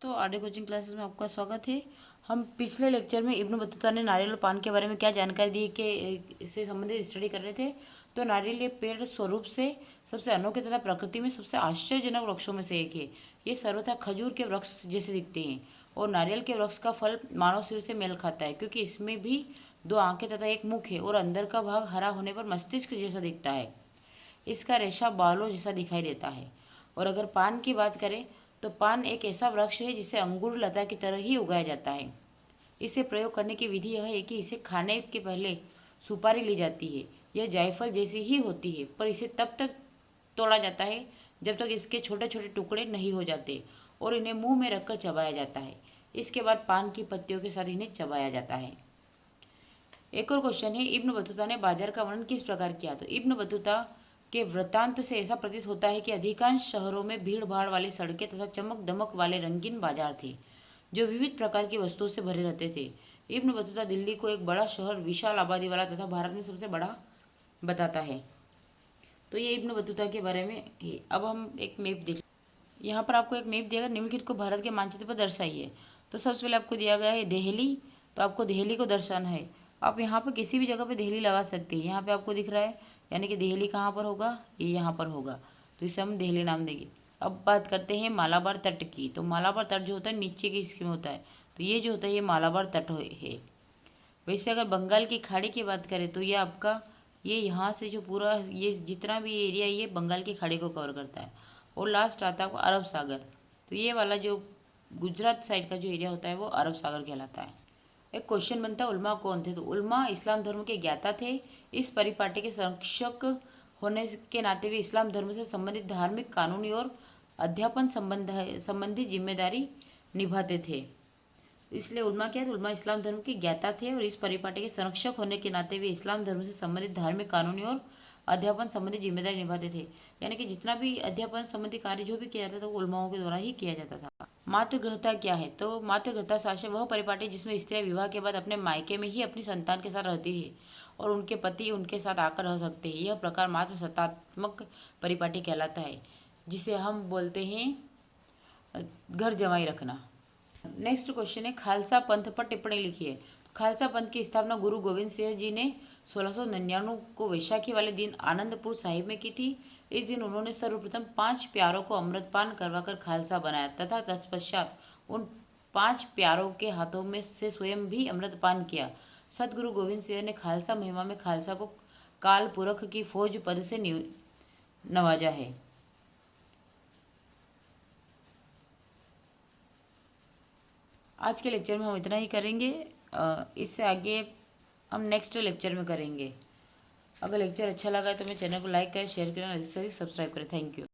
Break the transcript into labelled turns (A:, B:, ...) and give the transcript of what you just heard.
A: तो RD coaching classes में आपका स्वागत है। हम पिछले लेक्चर में इब्न बतूता ने नारियल और पान के बारे में क्या जानकारी दी कि इससे संबंधित स्टडी कर रहे थे। तो नारियल ये पेड़ स्वरूप से सबसे अनोखे तथा प्रकृति में सबसे आश्चर्यजनक वृक्षों में से एक है। ये सर्वथा खजूर के वृक्ष जैसे दिखते हैं और नारियल के वृक्ष का फल मानव सिर से मेल खाता है, क्योंकि इसमें भी दो आंखें तथा एक मुख है और अंदर का भाग हरा होने पर मस्तिष्क जैसा दिखता है। इसका रेशा बालों जैसा दिखाई देता है। और अगर पान की बात करें तो पान एक ऐसा वृक्ष है जिसे अंगूर लता की तरह ही उगाया जाता है। इसे प्रयोग करने की विधि यह है कि इसे खाने के पहले सुपारी ली जाती है। यह जायफल जैसी ही होती है, पर इसे तब तक तोड़ा जाता है जब तक इसके छोटे छोटे टुकड़े नहीं हो जाते और इन्हें मुंह में रखकर चबाया जाता है। इसके बाद पान की पत्तियों के साथ इन्हें चबाया जाता है। एक और क्वेश्चन है, इब्न बतूता ने बाजार का वर्णन किस प्रकार किया? तो इब्न बतूता के वृत्तांत से ऐसा प्रतीत होता है कि अधिकांश शहरों में भीड़ भाड़ वाली सड़कें तथा चमक दमक वाले रंगीन बाजार थे, जो विविध प्रकार की वस्तुओं से भरे रहते थे। इब्न बतूता दिल्ली को एक बड़ा शहर, विशाल आबादी वाला तथा भारत में सबसे बड़ा बताता है। तो ये इब्न बतूता के बारे में है। अब हम एक मैप देख, यहाँ पर आपको एक मैप दिया गया, निम्नलिखित को भारत के मानचित्र पर दर्शाइए। तो सबसे पहले आपको दिया गया है दिल्ली, तो आपको दिल्ली को दर्शाना है। आप यहाँ पर किसी भी जगह पे दिल्ली लगा सकते हैं। यहाँ पे आपको दिख रहा है, यानी कि दिल्ली कहाँ पर होगा, ये यहाँ पर होगा, तो इसे हम दिल्ली नाम देंगे। अब बात करते हैं मालाबार तट की। तो मालाबार तट जो होता है नीचे की हिस्से में होता है, तो ये जो होता है ये मालाबार तट है। वैसे अगर बंगाल की खाड़ी की बात करें तो ये आपका ये यहाँ से जो पूरा ये जितना भी एरिया ये बंगाल की खाड़ी को कवर करता है। और लास्ट आता है आपको अरब सागर, तो ये वाला जो गुजरात साइड का जो एरिया होता है वो अरब सागर कहलाता है। एक क्वेश्चन बनता है, उल्मा कौन थे? तो उल्मा इस्लाम धर्म के ज्ञाता थे। इस परिपाटी के संरक्षक होने के नाते वे इस्लाम धर्म से संबंधित धार्मिक, कानूनी और अध्यापन संबंधी जिम्मेदारी निभाते थे। इसलिए उल्मा क्या है? उल्मा इस्लाम धर्म के ज्ञाता थे और इस परिपाटी के संरक्षक होने के नाते वे इस्लाम धर्म से संबंधित धार्मिक, कानूनी और अध्यापन संबंधी जिम्मेदारी निभाते थे। यानी कि जितना भी अध्यापन संबंधी कार्य जो भी किया जाता था वो उल्माओं के द्वारा ही किया जाता था। मातृगृहता क्या है? तो मातृगृहता शासन वह परिपाटी जिसमें स्त्रियां विवाह के बाद अपने मायके में ही अपनी संतान के साथ रहती है और उनके पति उनके साथ आकर रह सकते हैं। यह प्रकार मातृ सत्तात्मक परिपाटी कहलाता है, जिसे हम बोलते हैं घर जमाई रखना। नेक्स्ट क्वेश्चन है, खालसा पंथ पर टिप्पणी लिखिए। खालसा पंथ की स्थापना गुरु गोविंद सिंह जी ने 1699 को वैशाखी वाले दिन आनंदपुर साहिब में की थी। इस दिन उन्होंने सर्वप्रथम 5 प्यारों को अमृतपान करवाकर खालसा बनाया तथा तत्पश्चात उन 5 प्यारों के हाथों में से स्वयं भी अमृतपान किया। सदगुरु गोविंद सिंह ने खालसा महिमा में खालसा को काल पुरख की फौज पद से नवाजा है। आज के लेक्चर में हम इतना ही करेंगे। इससे आगे हम नेक्स्ट लेक्चर में करेंगे। अगर लेक्चर अच्छा लगा तो मेरे चैनल को लाइक करें, शेयर करें और अधिक से अधिक सब्सक्राइब करें। Thank you.